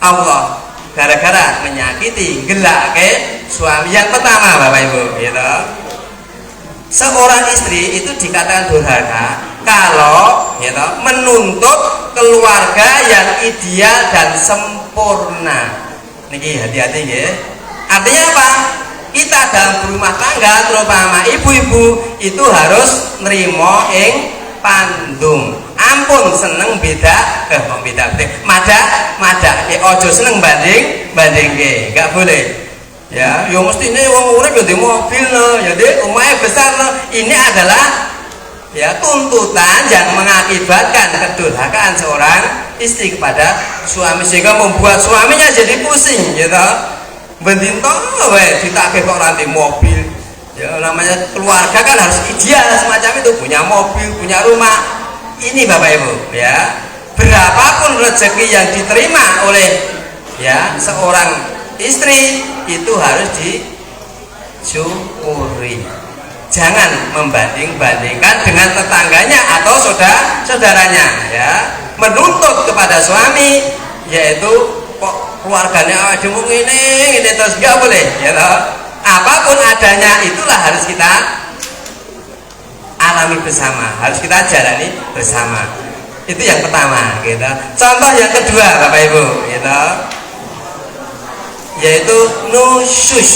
Allah gara-gara menyakiti gelake suami. Yang pertama Bapak Ibu gitu. Seorang istri itu dikatakan durhaka kalau gitu, menuntut keluarga yang ideal dan sempurna. Niki hati-hati ya. Artinya apa? Kita dalam berumah tangga terutama ibu-ibu itu harus nerimo ing pandum. Ampun seneng beda, beda madak ojo seneng banding, nggak boleh. Ya, yo mesti ini wong urip yo di mobil no, jadi rumahnya besar no. Ini adalah ya tuntutan yang mengakibatkan kedurhakaan seorang istri kepada suami sehingga membuat suaminya jadi pusing gitu. Bendinto wae ditagih kok ora di mobil. Ya namanya keluarga kan harus ideal semacam itu, punya mobil, punya rumah. Ini Bapak Ibu ya. Berapapun rezeki yang diterima oleh ya seorang istri itu harus disyukuri. Jangan membanding-bandingkan dengan tetangganya atau saudaranya ya. Menuntut kepada suami yaitu kok keluarganya awake dhewe ini terus enggak boleh ya toh. Apapun adanya itulah harus kita alami bersama, harus kita jalani bersama. Itu yang pertama gitu. Contoh yang kedua Bapak Ibu gitu. Yaitu nusus.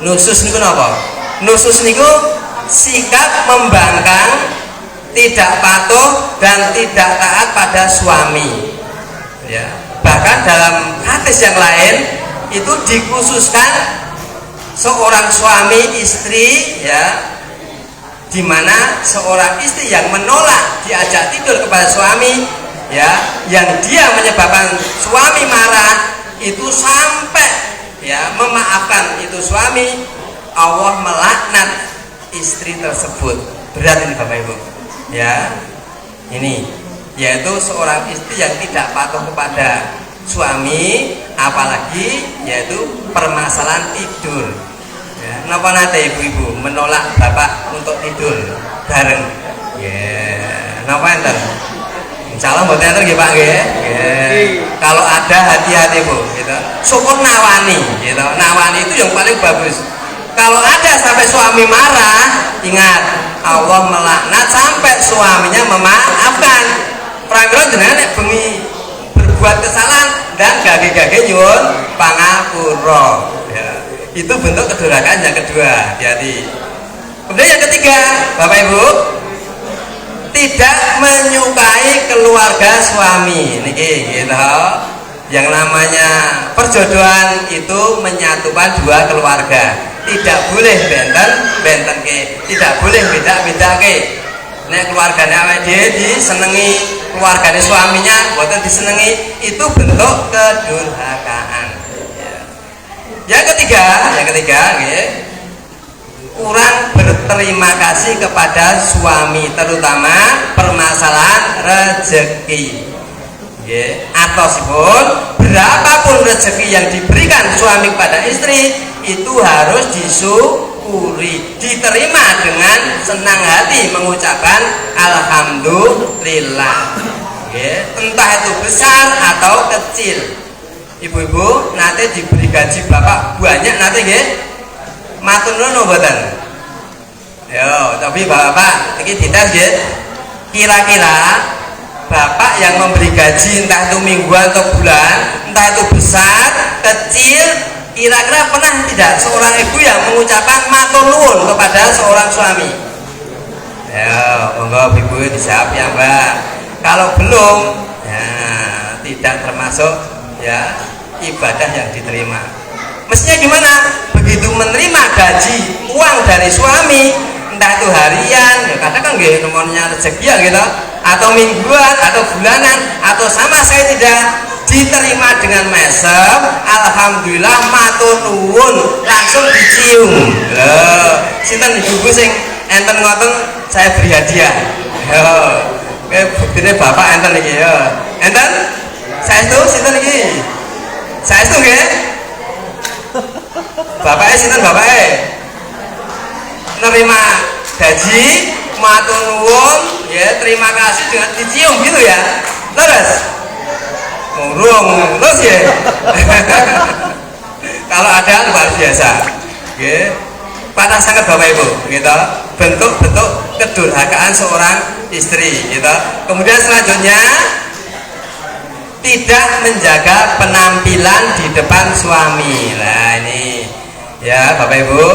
Nusus niku napa? Nusus niku sikap membangkang, tidak patuh dan tidak taat pada suami. Ya. Bahkan dalam hadis yang lain itu dikhususkan seorang suami istri ya, di mana seorang istri yang menolak diajak tidur kepada suami ya, yang dia menyebabkan suami marah itu sampai ya memaafkan itu suami, Allah melaknat istri tersebut. Berat ini Bapak Ibu ya. Ini yaitu seorang istri yang tidak patuh kepada suami, apalagi yaitu permasalahan tidur ya. Napa nate ibu-ibu menolak bapak untuk tidur bareng ya. Napa enten? Insyaallah mboten enten nggih Pak nggih. Kalau ada hati-hati Bu gitu. Syukur nawani gitu. Nawani itu yang paling bagus. Kalau ada sampai suami marah, ingat Allah melaknat sampai suaminya memaafkan. Pramila jenengan nek bengi berbuat kesalahan dan gage-gage nyuwun pangapura ya. Itu bentuk kedurhakaan yang kedua, hati-hati. Kemudian yang ketiga Bapak Ibu, tidak menyukai keluarga suami niki gitu. Yang namanya perjodohan itu menyatukan dua keluarga. Tidak boleh benten ke, tidak boleh beda ke. Nek keluargane awake dhewe disenengi, keluargane suaminya mboten disenengi, itu bentuk kedurhakaan. Ya. Yang ketiga nggih, kurang berterima kasih kepada suami, terutama permasalahan rezeki. Nggih, atosipun berapapun rezeki yang diberikan suami kepada istri itu harus disyukuri, diterima dengan senang hati, mengucapkan alhamdulillah. Ya, entah itu besar atau kecil. Ibu-ibu nanti diberi gaji bapak banyak nanti nggih. Matur nuwun mboten? Yo, tapi bapak iki dites nggih. Kira-kira bapak yang memberi gaji entah itu mingguan atau bulan, entah itu besar, kecil, kira-kira pernah tidak seorang ibu yang mengucapkan matur nuwun kepada seorang suami? Ya, monggo ibu dijawab ya Mbak. Kalau belum, ya tidak termasuk ya ibadah yang diterima. Mestinya gimana? Begitu menerima gaji uang dari suami, entah itu harian, ya kadang kan nggih nomornya rezeki ya gitu, atau mingguan atau bulanan atau sama saya tidak diterima dengan mesem, alhamdulillah matur nuwun langsung dicium. Lho, sinten ibu sing enten ngoten saya beri hadiah. Yo, buktine bapak enten iki ya. Enten? Saestu sinten iki? Saestu nggih? Bapaknya sinten bapaknya? Nerima gaji, matur nuwun, ya terima kasih dengan dicium gitu ya. Terus ngurung terus ya. Kalau ada luar biasa. Ya. Pada sangat Bapak Ibu, gitu. Bentuk-bentuk kedurhakaan seorang istri, gitu. Kemudian selanjutnya tidak menjaga penampilan di depan suami. Nah ini ya Bapak Ibu,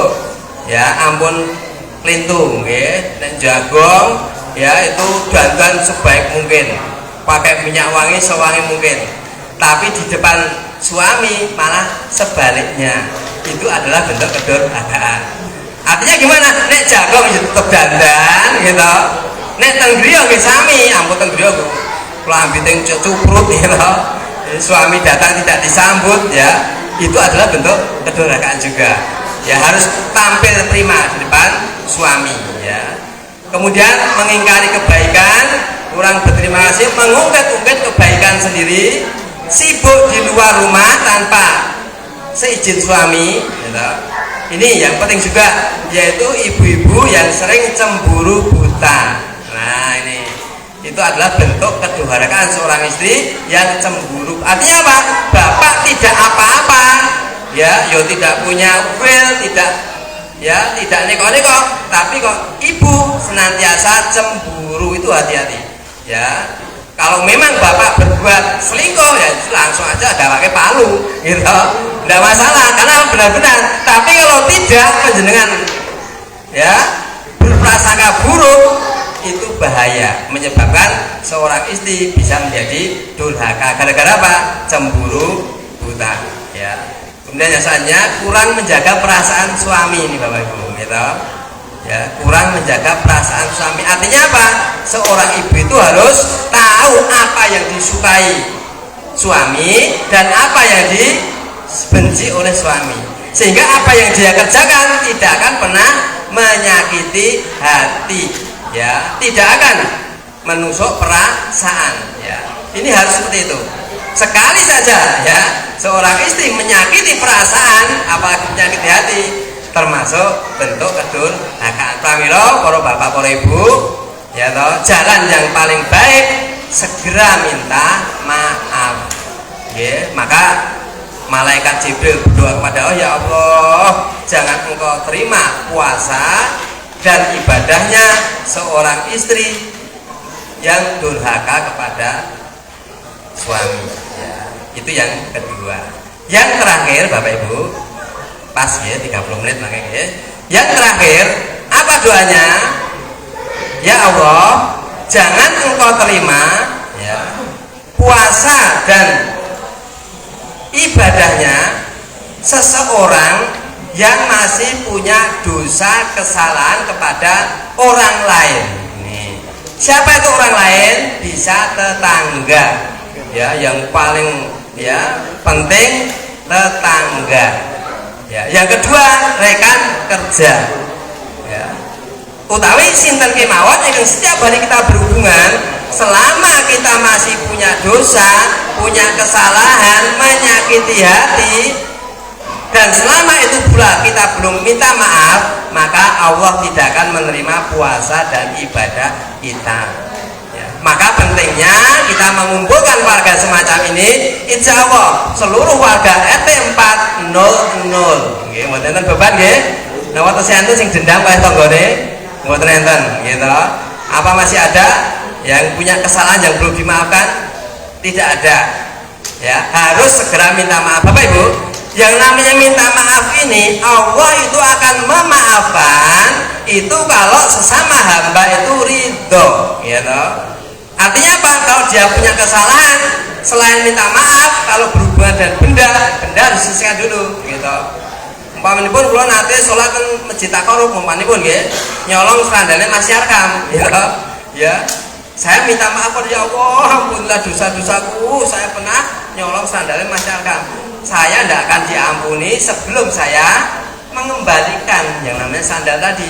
ya ampun lintung, ya, dan jagong, ya itu dandan sebaik mungkin, pakai minyak wangi sewangi mungkin. Tapi di depan suami malah sebaliknya, itu adalah bentuk kedurhakaan. Artinya gimana? Nek jagong ya tetap dandan, gitu. Nek tenggriya nggih sami, ampun tenggriya kelambi teng cuprut gitu. Suami datang tidak disambut ya, itu adalah bentuk kedurhakaan juga. Ya harus tampil prima di depan suami ya. Kemudian mengingkari kebaikan, kurang berterima kasih, mengungkit-ungkit kebaikan sendiri, sibuk di luar rumah tanpa seizin suami gitu. Ini yang penting juga, yaitu ibu-ibu yang sering cemburu buta. Nah ini itu adalah bentuk kedurhakaan seorang istri yang cemburu. Artinya apa? Bapak tidak apa-apa, ya, yo tidak punya will, tidak neko-neko, tapi kok ibu senantiasa cemburu, itu hati-hati. Ya, kalau memang bapak berbuat selingkuh ya langsung aja ada pakai palu, gitu, tidak masalah, karena benar-benar. Tapi kalau tidak, penjenengan ya berprasangka buruk, itu bahaya, menyebabkan seorang istri bisa menjadi durhaka gara-gara apa? Cemburu buta ya. Kemudian yang selanjutnya kurang menjaga perasaan suami ini Bapak Ibu gitu. Ya, kurang menjaga perasaan suami. Artinya apa? Seorang ibu itu harus tahu apa yang disukai suami dan apa yang dibenci oleh suami, sehingga apa yang dia kerjakan tidak akan pernah menyakiti hati, ya, tidak akan menusuk perasaan, ya. Ini harus seperti itu. Sekali saja ya seorang istri menyakiti perasaan, apalagi menyakiti hati, termasuk bentuk kedurhakaan. Pramila para bapak para ibu, ya toh, jalan yang paling baik segera minta maaf. Ya, maka malaikat Jibril berdoa kepada Allah, ya Allah, jangan engkau terima puasa dan ibadahnya seorang istri yang durhaka kepada suami. Ya, itu yang kedua. Yang terakhir Bapak Ibu, pas ya 30 menit makanya ya. Yang terakhir, apa doanya? Ya Allah, jangan engkau terima ya puasa dan ibadahnya seseorang yang masih punya dosa kesalahan kepada orang lain. Nih, siapa itu orang lain? Bisa tetangga, ya, yang paling ya penting tetangga. Ya, yang kedua rekan kerja. Ya, utawi sinten kemawon yang setiap hari kita berhubungan, selama kita masih punya dosa, punya kesalahan, menyakiti hati, dan selama itu pula kita belum minta maaf, maka Allah tidak akan menerima puasa dan ibadah kita. Ya, maka pentingnya kita mengumpulkan warga semacam ini. Insya Allah seluruh warga RT 400, nggih, mboten enten beban nggih. Nah, wonten sinten sing dendam kalih tanggane? Mboten enten, gitu. Apa masih ada yang punya kesalahan yang belum dimaafkan? Tidak ada. Ya, harus segera minta maaf. Bapak Ibu, yang namanya minta maaf ini, Allah itu akan memaafkan itu kalau sesama hamba itu ridho, gitu. Artinya apa? Kalau dia punya kesalahan, selain minta maaf, kalau berhubungan dengan benda harus diselesaikan dulu, gitu. Umpamanipun kula nate salat teng Masjid Taqarrub umpamanipun nggih, nyolong sandalnya Mas Yarkam, ya. Saya minta maaf kepada ya Allah, ampunilah dosa-dosaku, saya pernah nyolong sandalnya Mas Yarkam. Saya tidak akan diampuni sebelum saya mengembalikan yang namanya sandal tadi,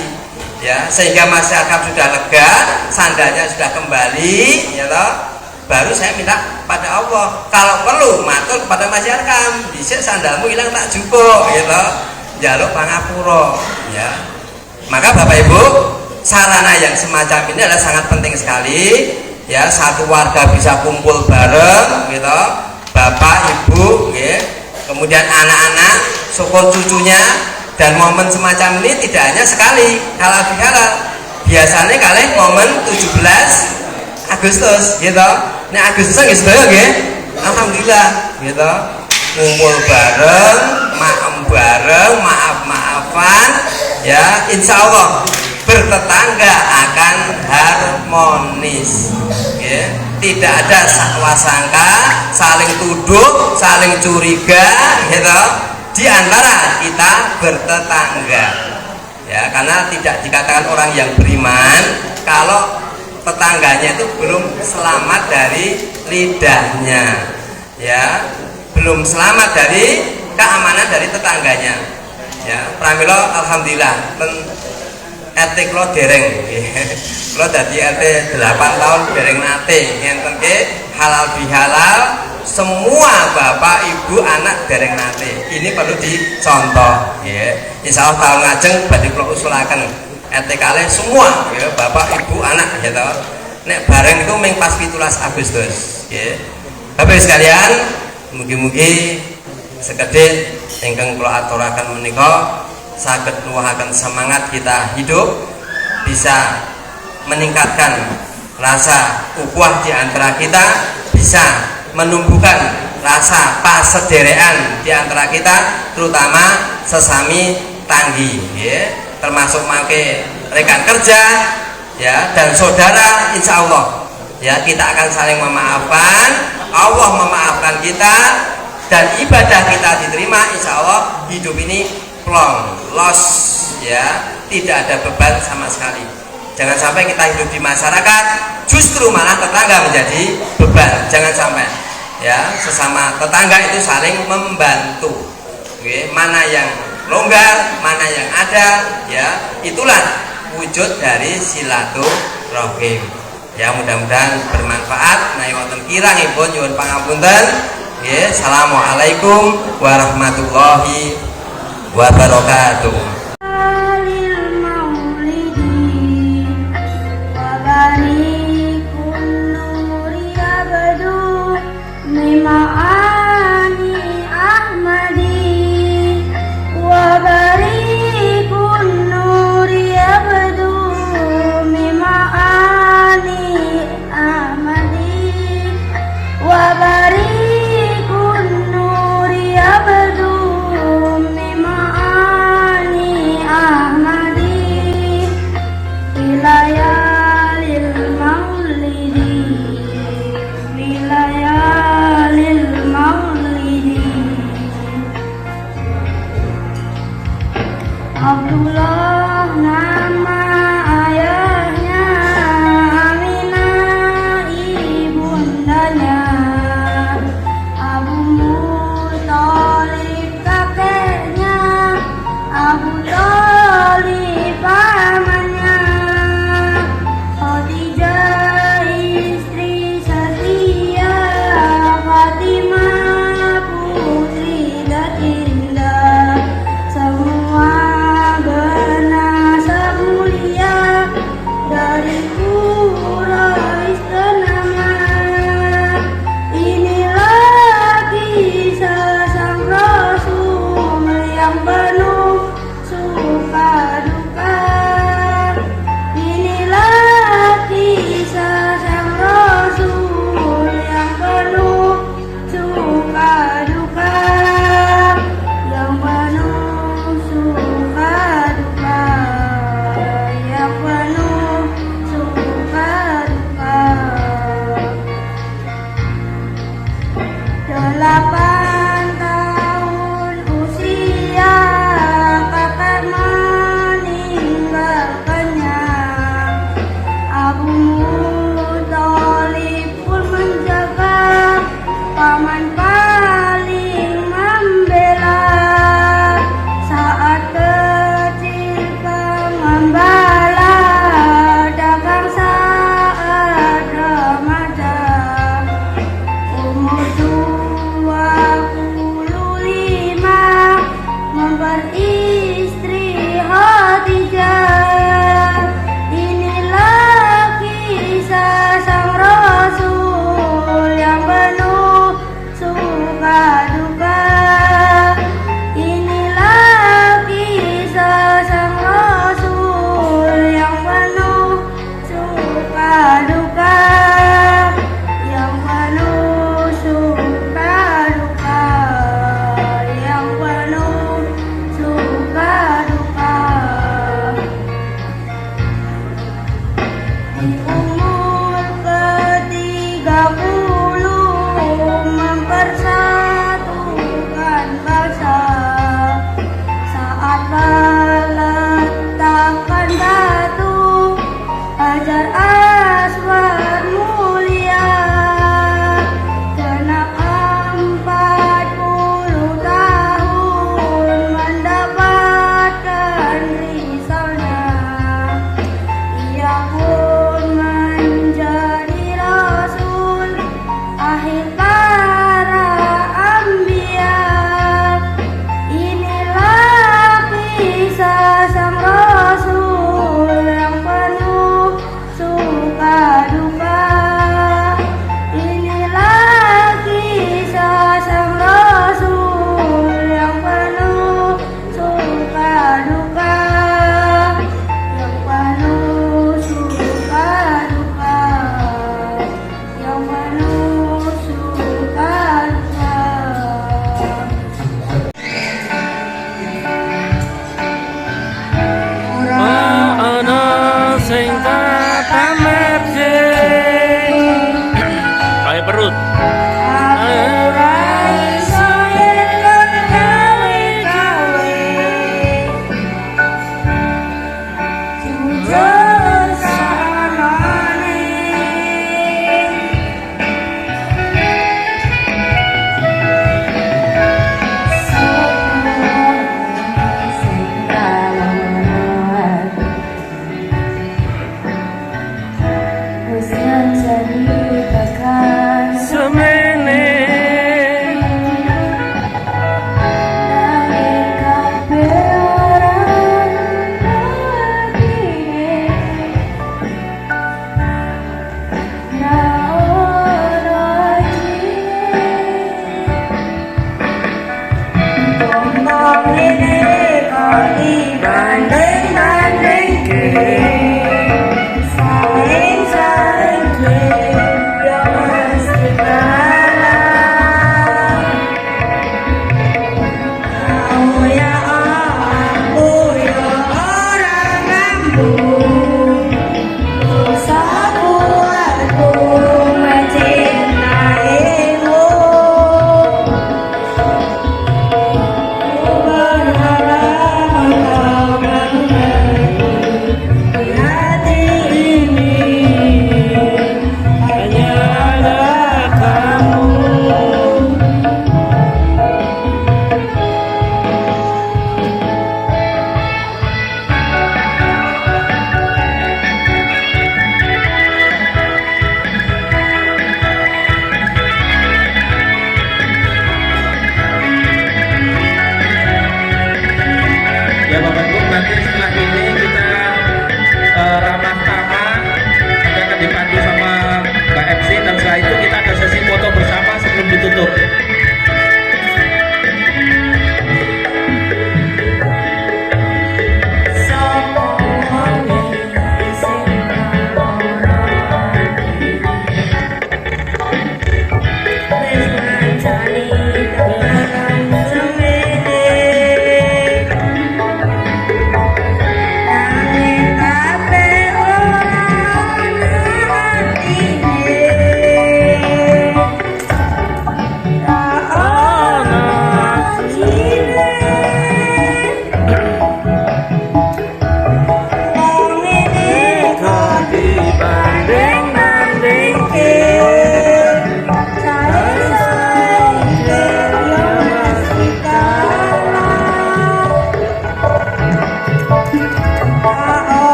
ya. Sehingga Mas Yarkam sudah lega, sandalnya sudah kembali, ya toh. Baru saya minta pada Allah, kalau perlu matur kepada Mas Yarkam, dhisik sandalmu hilang tak jupuk, gitu. Jaluk pangapura, ya. Maka Bapak Ibu, sarana yang semacam ini adalah sangat penting sekali, ya. Satu warga bisa kumpul bareng, gitu. Bapak, Ibu, ya. Kemudian anak-anak, syukur cucunya, dan momen semacam ini tidak hanya sekali, halal bihalal. Biasanya kalian momen 17 Agustus, gitu. Nah Agustusan nggih sedaya nggih. Alhamdulillah, gitu. Kumpul bareng, bareng, maaf-maafan, ya. Insya Allah bertetangga akan harmonis, ya. Tidak ada sakwa sangka, saling tuduh, saling curiga, gitu. Di antara kita bertetangga, ya. Karena tidak dikatakan orang yang beriman kalau tetangganya itu belum selamat dari lidahnya, ya, belum selamat dari keamanan dari tetangganya, ya. Pramila alhamdulillah RT kula dereng, kula dadi RT 8 tahun dereng nate ngenten ke halal bihalal, semua bapak ibu anak dereng nate. Ini perlu dicontoh, ya. Insyaallah tahun ngajeng badhe kula usulaken RT kalih semua, ya, bapak ibu anak, ya toh. Nek bareng itu ming pas 17 Agustus, ya. Bapak sekalian, mugi-mugi sekedhik ingkang kula aturaken menika saged nuwuhaken semangat kita hidup, bisa meningkatkan rasa ukhuwah di antara kita, bisa menumbuhkan rasa pasederekan di antara kita, terutama sesami tanggi, ya. Termasuk make rekan kerja, ya, dan saudara. Insya Allah, ya, kita akan saling memaafkan, Allah memaafkan kita, dan ibadah kita diterima. Insya Allah hidup ini plong, los, ya, tidak ada beban sama sekali. Jangan sampai kita hidup di masyarakat justru malah tetangga menjadi beban. Jangan sampai, ya. Sesama tetangga itu saling membantu, oke. Mana yang longgar, mana yang ada, ya, itulah wujud dari silaturahim. Ya, mudah-mudahan bermanfaat. Nah, wonten kirangipun nyuwun pangapunten. Nggih, assalamualaikum warahmatullahi wabarakatuh. lahir para anbiya. Inilah kisah sang Rasul yang penuh suka duka. Inilah kisah sang Rasul yang penuh suka duka. Yang penuh suka duka. Yang penuh suka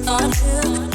On